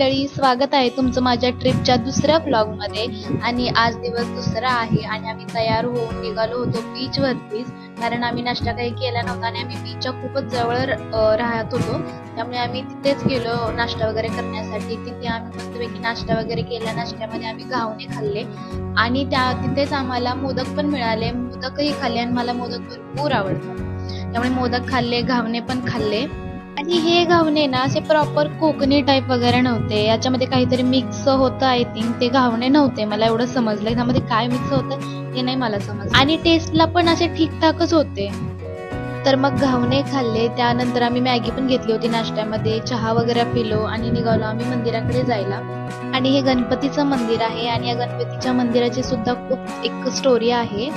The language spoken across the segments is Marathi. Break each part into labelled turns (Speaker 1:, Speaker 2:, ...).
Speaker 1: मंडळी, स्वागत आहे तुमचं माझ्या ट्रिपच्या दुसऱ्या व्लॉगमध्ये. आणि आज दिवस दुसरा आहे आणि आम्ही तयार होऊन निघालो होतो बीच वरतीच, कारण आम्ही नाश्ता काही केला नव्हता आणि आम्ही बीचच्या खूपच जवळ राहत होतो. त्यामुळे आम्ही तिथेच गेलो नाश्ता वगैरे करण्यासाठी. तिथे आम्ही मस्तपैकी नाश्ता वगैरे केला. नाश्त्यामध्ये आम्ही घावणे खाल्ले आणि तिथेच आम्हाला मोदक पण मिळाले. मोदकही खाल्ले आणि मला मोदक भरपूर आवडतात, त्यामुळे मोदक खाल्ले, घावणे पण खाल्ले. आणि हे घावणे ना असे प्रॉपर कोकणी टाईप वगैरे नव्हते, याच्यामध्ये काहीतरी मिक्स होतं. आय थिंक ते घावणे नव्हते, मला एवढं समजलं. त्यामध्ये काय मिक्स होतं हे नाही मला समजलं, आणि टेस्टला पण असे ठीकठाकच होते. तर मग घावणे खाल्ले. त्यानंतर आम्ही मॅगी पण घेतली होती नाश्त्यामध्ये, चहा वगैरे पिलो आणि निघालो आम्ही मंदिराकडे जायला. आणि हे गणपतीचं मंदिर आहे आणि या गणपतीच्या मंदिराची सुद्धा खूप एक स्टोरी आहे.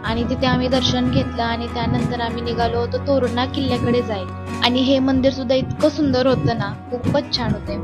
Speaker 1: आणि तिथे आम्ही दर्शन घेतलं आणि त्यानंतर आम्ही निघालो होतो तोरणा किल्ल्याकडे जायला. आणि हे मंदिर सुद्धा इतकं सुंदर होतं ना, खूपच छान होते.